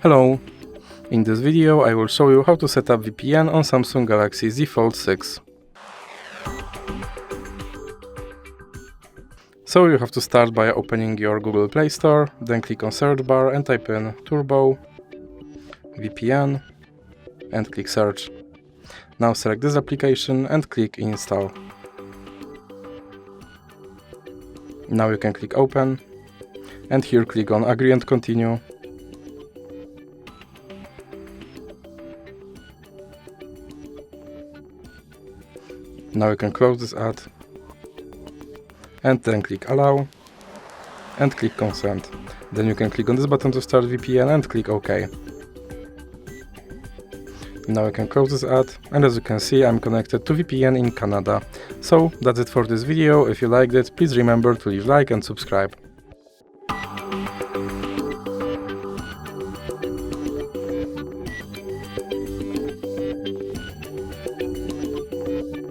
Hello! In this video I will show you how to set up VPN on Samsung Galaxy Z Fold 6. So you have to start by opening your Google Play Store, then click on search bar and type in Turbo VPN and click search. Now select this application and click install. Now you can click open and here click on agree and continue. Now you can close this ad and then click allow and click consent. Then you can click on this button to start VPN and click OK. Now I can close this ad, and as you can see I'm connected to VPN in Canada. So that's it for this video. If you liked it, please remember to leave a like and subscribe.